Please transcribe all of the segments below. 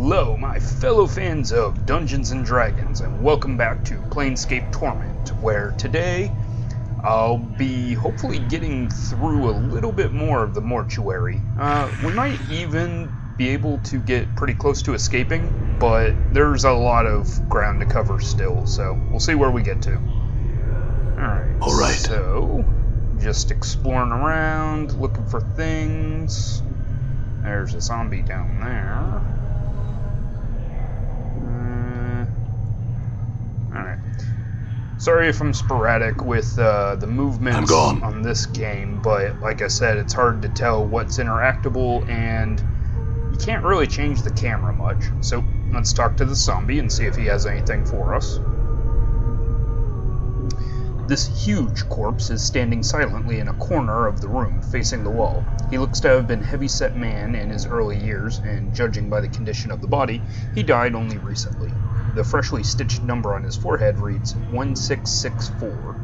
Hello, my fellow fans of Dungeons & Dragons, and welcome back to Planescape Torment, where today I'll be hopefully getting through a little bit more of the mortuary. We might even be able to get pretty close to escaping, but there's a lot of ground to cover still, so we'll see where we get to. Alright, so just exploring around, looking for things. There's a zombie down there. Alright. Sorry if I'm sporadic with the movements on this game, but like I said, it's hard to tell what's interactable, and you can't really change the camera much. So let's talk to the zombie and see if he has anything for us. This huge corpse is standing silently in a corner of the room, facing the wall. He looks to have been a heavy-set man in his early years, and judging by the condition of the body, he died only recently. The freshly stitched number on his forehead reads 1664.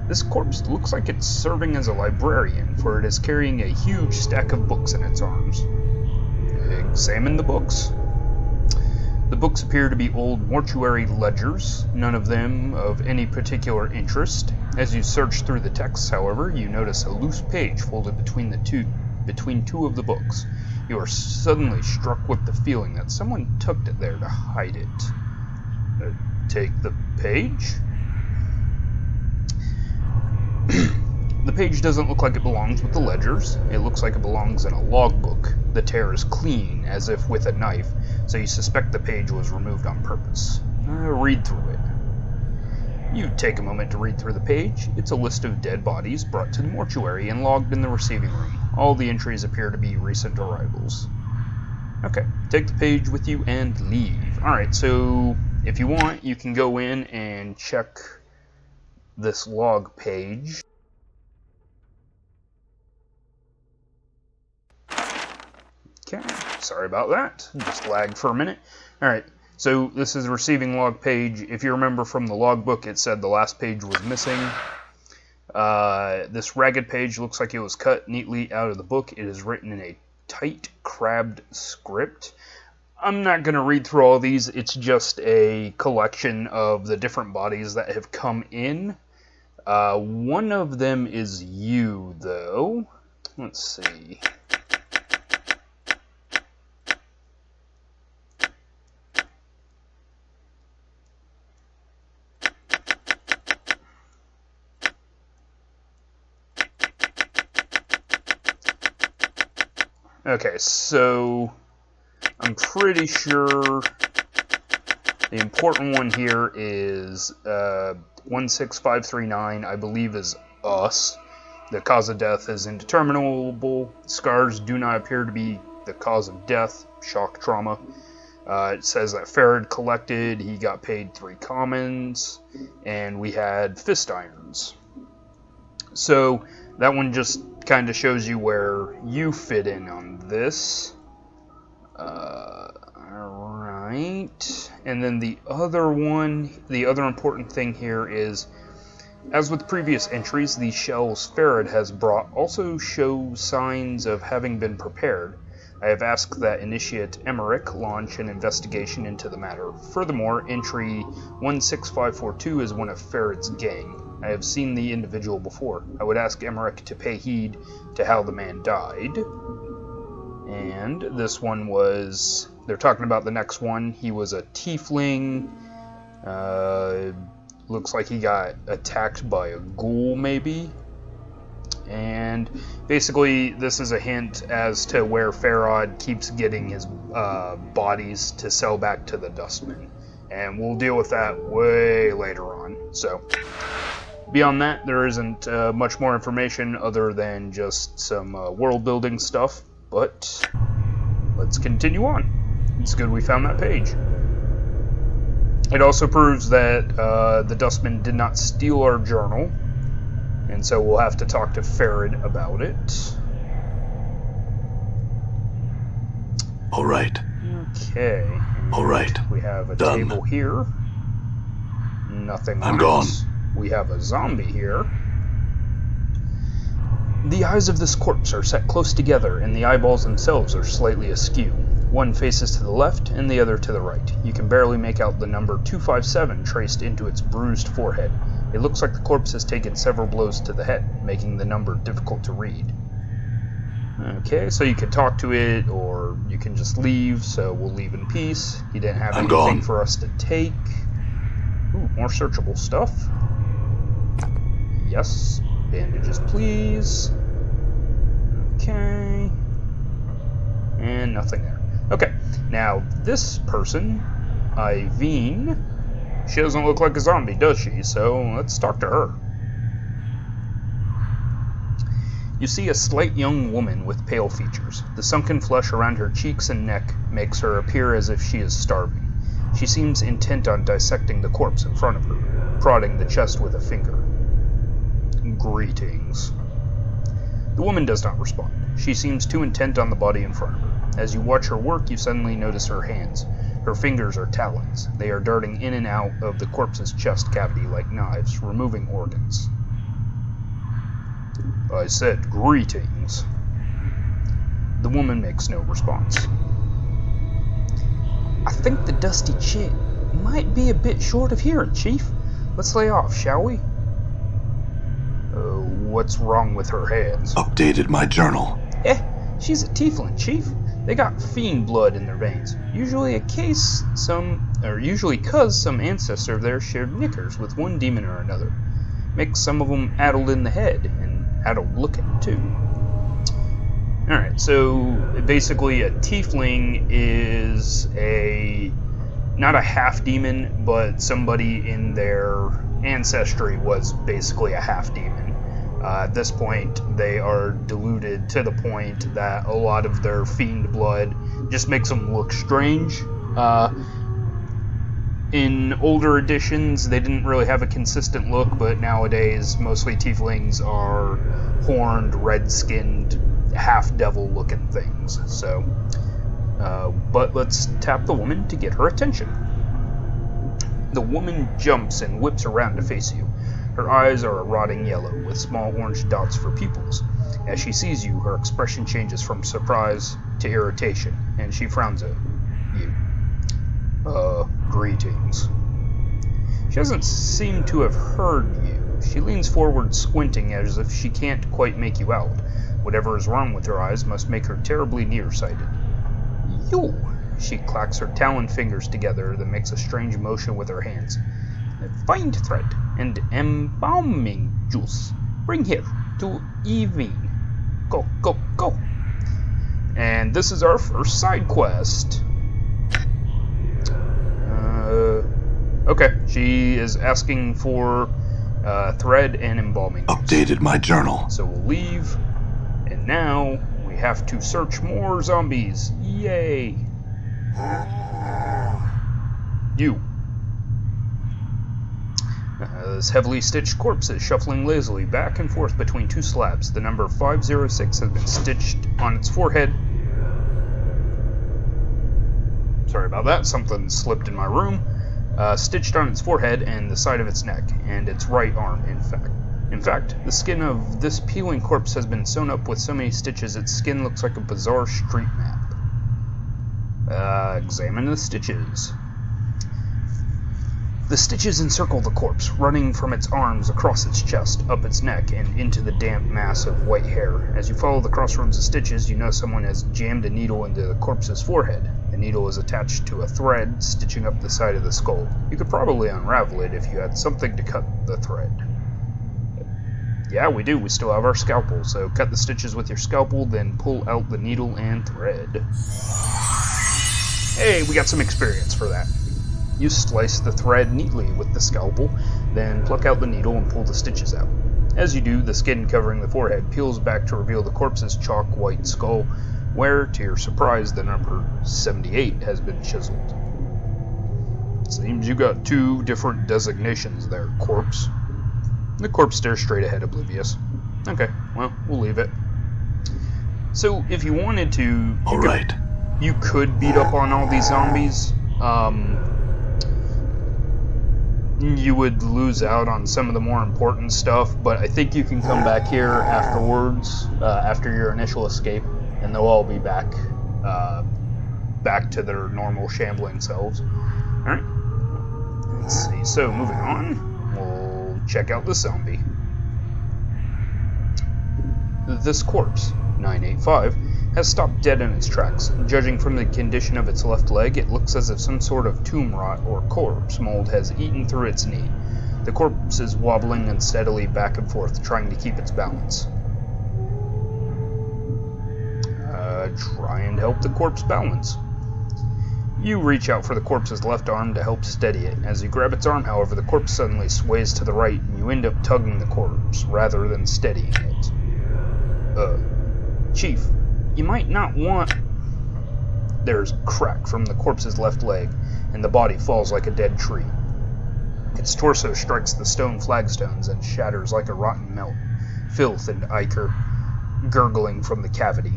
This corpse looks like it's serving as a librarian, for it is carrying a huge stack of books in its arms. Examine the books. The books appear to be old mortuary ledgers, none of them of any particular interest. As you search through the texts, however, you notice a loose page folded between two of the books. You are suddenly struck with the feeling that someone tucked it there to hide it. Take the page. The page doesn't look like it belongs with the ledgers. It looks like it belongs in a logbook. The tear is clean, as if with a knife, so you suspect the page was removed on purpose. Read through it. You take a moment to read through the page. It's a list of dead bodies brought to the mortuary and logged in the receiving room. All the entries appear to be recent arrivals. Okay, take the page with you and leave. Alright, so if you want, you can go in and check this log page. Okay, sorry about that. Just lagged for a minute. Alright, so this is the receiving log page. If you remember from the logbook, it said the last page was missing. This ragged page looks like it was cut neatly out of the book. It is written in a tight, crabbed script. I'm not going to read through all these. It's just a collection of the different bodies that have come in. One of them is you, though. Let's see. Okay, so I'm pretty sure the important one here is 16539, I believe, is us. The cause of death is indeterminable. Scars do not appear to be the cause of death. Shock trauma. It says that Farad collected, he got paid 3 commons, and we had fist irons. So that one just kind of shows you where you fit in on this. Alright. And then the other one, the other important thing here is, as with previous entries, these shells Farad has brought also show signs of having been prepared. I have asked that Initiate Emmerich launch an investigation into the matter. Furthermore, entry 16542 is one of Farad's gang. I have seen the individual before. I would ask Emmerich to pay heed to how the man died. And this one was... They're talking about the next one. He was a tiefling. Looks like he got attacked by a ghoul, maybe. And basically, this is a hint as to where Farad keeps getting his bodies to sell back to the Dustman. And we'll deal with that way later on. So, beyond that, there isn't much more information other than just some world-building stuff. But let's continue on. It's good we found that page. It also proves that the Dustman did not steal our journal. And so we'll have to talk to Farad about it. Alright. Okay. Alright. We have a Done. table here. Nothing I'm else. gone. We have a zombie here. The eyes of this corpse are set close together, and the eyeballs themselves are slightly askew. One faces to the left and the other to the right. You can barely make out the number 257 traced into its bruised forehead. It looks like the corpse has taken several blows to the head, making the number difficult to read. Okay, so you can talk to it, or you can just leave, so we'll leave in peace. He didn't have anything for us to take. Ooh, more searchable stuff. Yes. Bandages, please. Okay. And nothing there. Okay, now this person, Iveen, she doesn't look like a zombie, does she? So let's talk to her. You see a slight young woman with pale features. The sunken flesh around her cheeks and neck makes her appear as if she is starving. She seems intent on dissecting the corpse in front of her, prodding the chest with a finger. Greetings. The woman does not respond. She seems too intent on the body in front of her. As you watch her work, you suddenly notice her hands. Her fingers are talons. They are darting in and out of the corpse's chest cavity like knives, removing organs. I said greetings. The woman makes no response. I think the dusty chick might be a bit short of hearing, Chief. Let's lay off, shall we? What's wrong with her hands? Updated my journal. She's a tiefling, Chief. They got fiend blood in their veins. Usually cause some ancestor of theirs shared knickers with one demon or another. Makes some of them addled in the head, and addled looking, too. Alright, so basically a tiefling is not a half-demon, but somebody in their ancestry was basically a half-demon. At this point, they are diluted to the point that a lot of their fiend blood just makes them look strange. In older editions, they didn't really have a consistent look, but nowadays, mostly tieflings are horned, red-skinned, half-devil looking things. So, but let's tap the woman to get her attention. The woman jumps and whips around to face you. Her eyes are a rotting yellow, with small orange dots for pupils. As she sees you, her expression changes from surprise to irritation, and she frowns at you. Greetings. She doesn't seem to have heard you. She leans forward, squinting as if she can't quite make you out. Whatever is wrong with her eyes must make her terribly nearsighted. You! She clacks her talon fingers together, then makes a strange motion with her hands. Find thread and embalming juice. Bring here to Evine. Go, go, go. And this is our first side quest. Okay, she is asking for thread and embalming juice. Updated my journal. So we'll leave, and now we have to search more zombies. Yay! You. This heavily stitched corpse is shuffling lazily back and forth between two slabs. The number 506 has been stitched on its forehead. Sorry about that, something slipped in my room. Stitched on its forehead and the side of its neck, and its right arm, in fact. The skin of this peeling corpse has been sewn up with so many stitches its skin looks like a bizarre street map. Examine the stitches. The stitches encircle the corpse, running from its arms across its chest, up its neck, and into the damp mass of white hair. As you follow the crossroads of stitches, you know someone has jammed a needle into the corpse's forehead. The needle is attached to a thread, stitching up the side of the skull. You could probably unravel it if you had something to cut the thread. Yeah, we do. We still have our scalpel, so cut the stitches with your scalpel, then pull out the needle and thread. Hey, we got some experience for that. You slice the thread neatly with the scalpel, then pluck out the needle and pull the stitches out. As you do, the skin covering the forehead peels back to reveal the corpse's chalk white skull, where, to your surprise, the number 78 has been chiseled. Seems you got two different designations there, corpse. The corpse stares straight ahead, oblivious. Okay, well, we'll leave it. So, if you wanted to, you could beat up on all these zombies. You would lose out on some of the more important stuff, but I think you can come back here afterwards, after your initial escape, and they'll all be back back to their normal shambling selves. Alright. Let's see. So, moving on, we'll check out this zombie. This corpse, 985, has stopped dead in its tracks. Judging from the condition of its left leg, it looks as if some sort of tomb rot or corpse mold has eaten through its knee. The corpse is wobbling unsteadily back and forth, trying to keep its balance. Try and help the corpse balance. You reach out for the corpse's left arm to help steady it. As you grab its arm, however, the corpse suddenly sways to the right, and you end up tugging the corpse, rather than steadying it. Chief, you might not want... There's a crack from the corpse's left leg, and the body falls like a dead tree. Its torso strikes the stone flagstones and shatters like a rotten melt, filth and ichor gurgling from the cavity.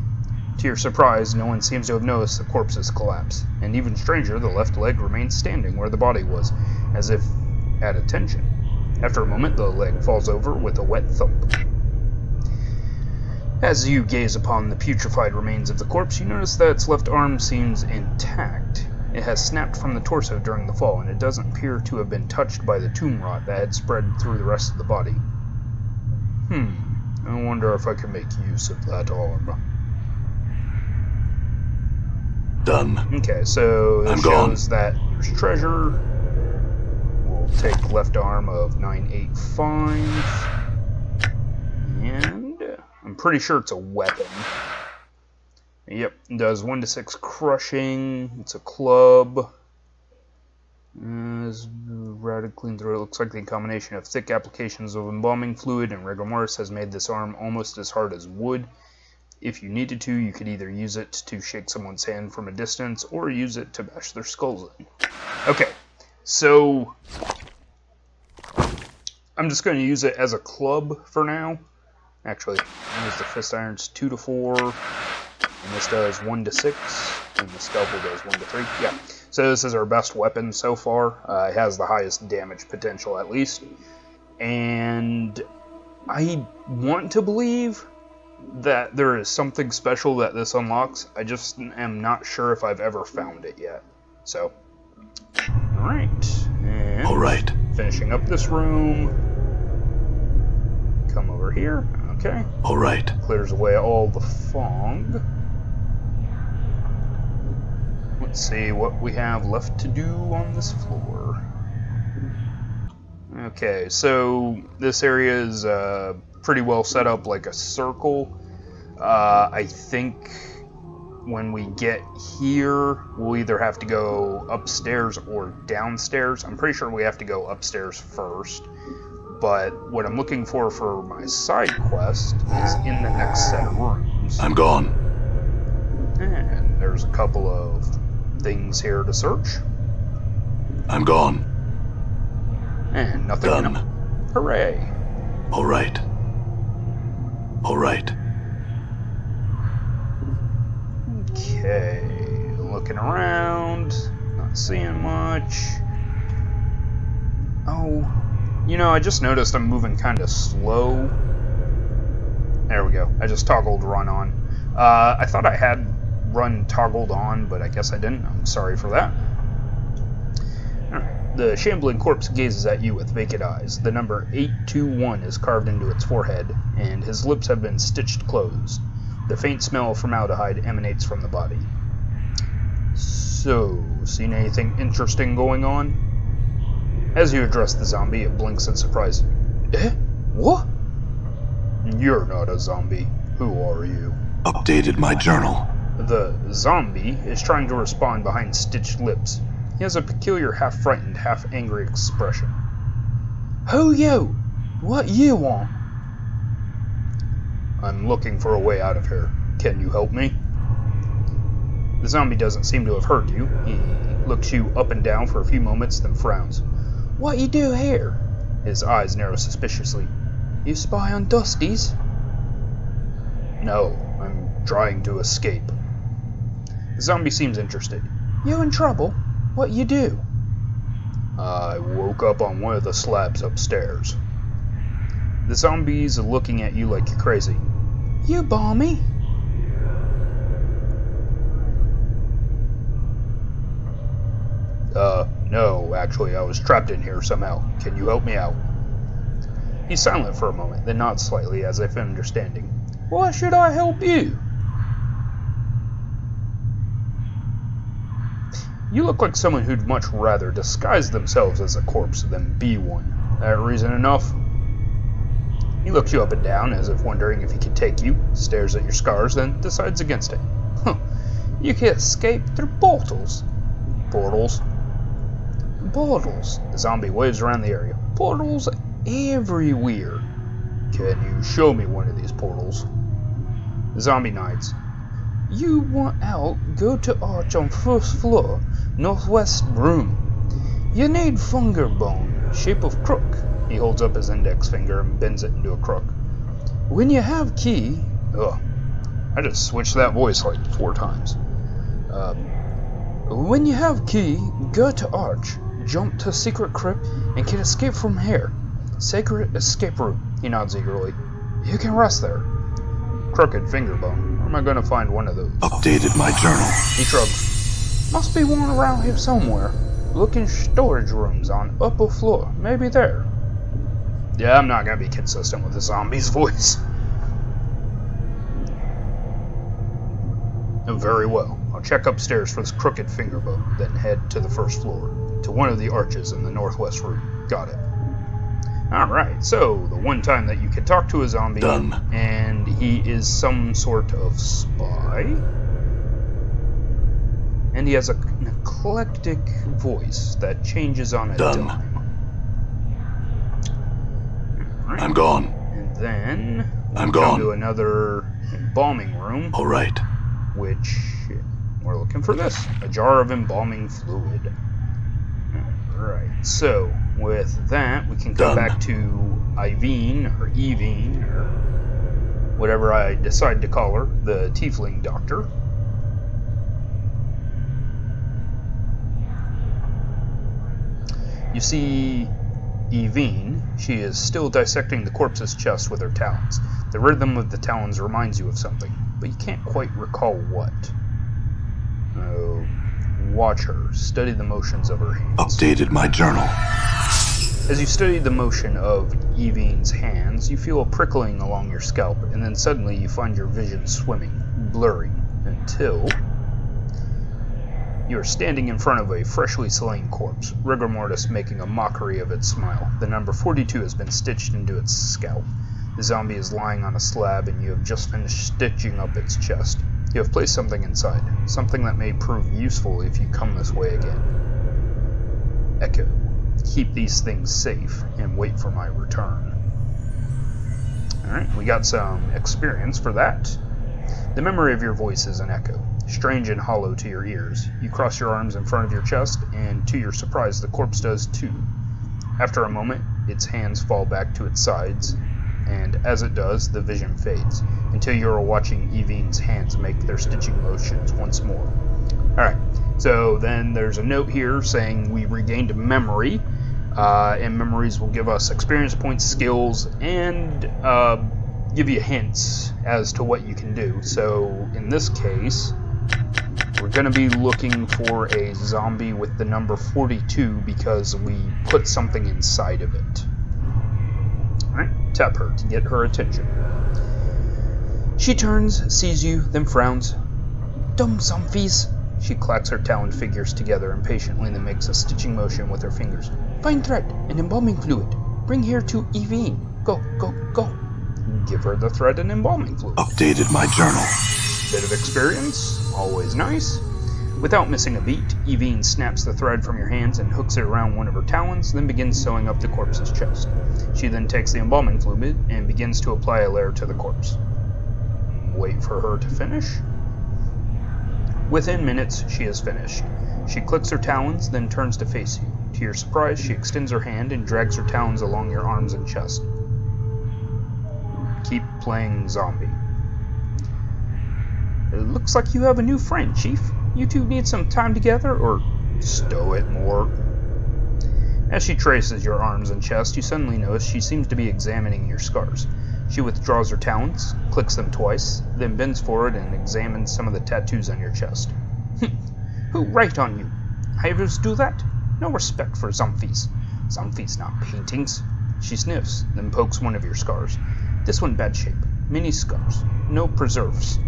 To your surprise, no one seems to have noticed the corpse's collapse, and even stranger, the left leg remains standing where the body was, as if at attention. After a moment, the leg falls over with a wet thump. As you gaze upon the putrefied remains of the corpse, you notice that its left arm seems intact. It has snapped from the torso during the fall, and it doesn't appear to have been touched by the tomb rot that had spread through the rest of the body. I wonder if I can make use of that arm. Done. Okay, so it shows that there's treasure. We'll take left arm of 985. And I'm pretty sure it's a weapon. Yep, it does 1 to 6 crushing. It's a club. As routed clean through, it looks like the combination of thick applications of embalming fluid and rigor mortis has made this arm almost as hard as wood. If you needed to, you could either use it to shake someone's hand from a distance, or use it to bash their skulls in. Okay, so I'm just going to use it as a club for now. Actually, use the fist irons 2 to 4, and this does 1 to 6, and the scalpel does 1 to 3. Yeah, so this is our best weapon so far. It has the highest damage potential, at least. And I want to believe that there is something special that this unlocks. I just am not sure if I've ever found it yet. So, alright. And alright. Finishing up this room. Come over here. Okay. Alright. Clears away all the fog. Let's see what we have left to do on this floor. Okay, so this area is pretty well set up like a circle. I think when we get here, we'll either have to go upstairs or downstairs. I'm pretty sure we have to go upstairs first. But what I'm looking for my side quest is in the next set of rooms. I'm gone. And there's a couple of things here to search. I'm gone. And nothing in them. Hooray. Alright. Alright. Okay. Looking around. Not seeing much. Oh. You know, I just noticed I'm moving kind of slow. There we go. I just toggled run on. I thought I had run toggled on, but I guess I didn't. I'm sorry for that. Alright. The shambling corpse gazes at you with vacant eyes. The number 821 is carved into its forehead, and his lips have been stitched closed. The faint smell of formaldehyde emanates from the body. So, seen anything interesting going on? As you address the zombie, it blinks in surprise. Eh? What? You're not a zombie. Who are you? Updated my journal. The zombie is trying to respond behind stitched lips. He has a peculiar half-frightened, half-angry expression. Who you? What you want? I'm looking for a way out of here. Can you help me? The zombie doesn't seem to have heard you. He looks you up and down for a few moments, then frowns. What you do here? His eyes narrow suspiciously. You spy on Dusties? No, I'm trying to escape. The zombie seems interested. You in trouble? What you do? I woke up on one of the slabs upstairs. The zombie's looking at you like you're crazy. You balmy? No, actually, I was trapped in here somehow. Can you help me out? He's silent for a moment, then nods slightly as if understanding. Why should I help you? You look like someone who'd much rather disguise themselves as a corpse than be one. That reason enough? He looks you up and down as if wondering if he could take you, stares at your scars, then decides against it. Huh. You can escape through portals. Portals? Portals. The zombie waves around the area. Portals everywhere. Can you show me one of these portals? The zombie nods. You want out, go to arch on first floor, northwest room. You need finger bone, shape of crook. He holds up his index finger and bends it into a crook. When you have key... Ugh. I just switched that voice like 4 times. When you have key, go to arch, jump to secret crypt, and can escape from here. Sacred escape route. He nods eagerly. You can rest there. Crooked finger bone. Where am I going to find one of those? Updated my journal. He shrugs. Must be one around here somewhere. Look in storage rooms on upper floor. Maybe there. Yeah, I'm not going to be consistent with the zombie's voice. Very well. I'll check upstairs for this crooked finger bone, then head to the first floor, to one of the arches in the northwest room. Got it. Alright, so the one time that you can talk to a zombie, Done. And he is some sort of spy, and he has an eclectic voice that changes on a Done. dime. Right. I'm gone. And then I'm we'll gone. go to another embalming room, All right. which we're looking for this, a jar of embalming fluid. Alright, so with that, we can come Done. back to Iveen, or Eveen, or whatever I decide to call her, the Tiefling Doctor. You see Eveen, she is still dissecting the corpse's chest with her talons. The rhythm of the talons reminds you of something, but you can't quite recall what. Watch her, study the motions of her hands. Updated my journal. As you study the motion of Eveen's hands, you feel a prickling along your scalp, and then suddenly you find your vision swimming, blurring, until you are standing in front of a freshly slain corpse, rigor mortis making a mockery of its smile. The number 42 has been stitched into its scalp. The zombie is lying on a slab, and you have just finished stitching up its chest. You have placed something inside, something that may prove useful if you come this way again. Echo. Keep these things safe and wait for my return. Alright, we got some experience for that. The memory of your voice is an echo, strange and hollow to your ears. You cross your arms in front of your chest, and to your surprise, the corpse does too. After a moment, its hands fall back to its sides, and as it does, the vision fades, until you are watching Eveen's hands make their stitching motions once more. Alright, so then there's a note here saying we regained memory, and memories will give us experience points, skills, and give you hints as to what you can do. So in this case, we're going to be looking for a zombie with the number 42 because we put something inside of it. Alright, tap her to get her attention. She turns, sees you, then frowns. Dumb zombies. She clacks her taloned fingers together impatiently and then makes a stitching motion with her fingers. Find thread and embalming fluid. Bring here to Eveen. Go, go, go. Give her the thread and embalming fluid. Updated my journal. Bit of experience, always nice. Without missing a beat, Eveen snaps the thread from your hands and hooks it around one of her talons, then begins sewing up the corpse's chest. She then takes the embalming fluid and begins to apply a layer to the corpse. Wait for her to finish. Within minutes, she is finished. She clicks her talons, then turns to face you. To your surprise, she extends her hand and drags her talons along your arms and chest. Keep playing zombie. It looks like you have a new friend, Chief. You two need some time together, or stow it more. As she traces your arms and chest, you suddenly notice she seems to be examining your scars. She withdraws her talons, clicks them twice, then bends forward and examines some of the tattoos on your chest. Who write on you? Hivers do that? No respect for Zombies. Zombies, not paintings. She sniffs, then pokes one of your scars. This one bad shape. Mini scars. No preserves.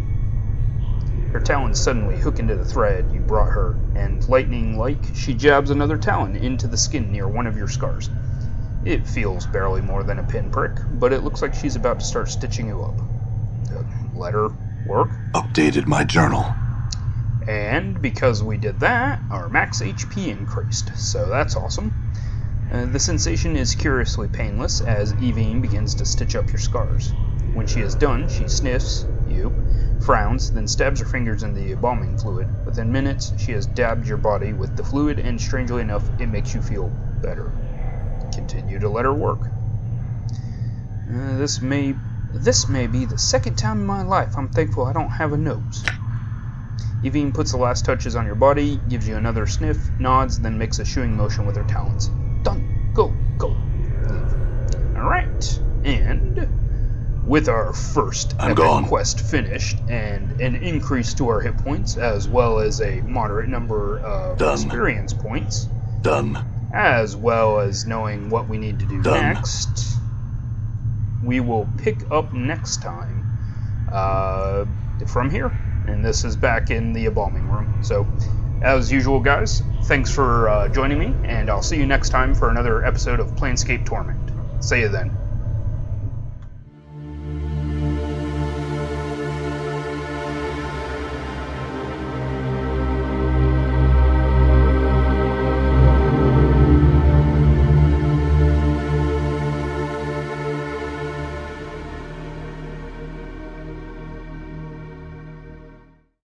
Her talons suddenly hook into the thread you brought her, and lightning-like, she jabs another talon into the skin near one of your scars. It feels barely more than a pinprick, but it looks like she's about to start stitching you up. Let her work. Updated my journal. And because we did that, our max HP increased, so that's awesome. The sensation is curiously painless as Evine begins to stitch up your scars. When she is done, she sniffs you, frowns, then stabs her fingers in the embalming fluid. Within minutes, she has dabbed your body with the fluid, and strangely enough, it makes you feel better. Continue to let her work. This may be the second time in my life I'm thankful I don't have a nose. Evine puts the last touches on your body, gives you another sniff, nods, then makes a shooing motion with her talons. Done. Go. Leave. Alright. And with our first epic quest finished, and an increase to our hit points, as well as a moderate number of experience points. Done. As well as knowing what we need to do next, we will pick up next time from here. And this is back in the embalming room. So, as usual, guys, thanks for joining me, and I'll see you next time for another episode of Planescape Torment. See you then.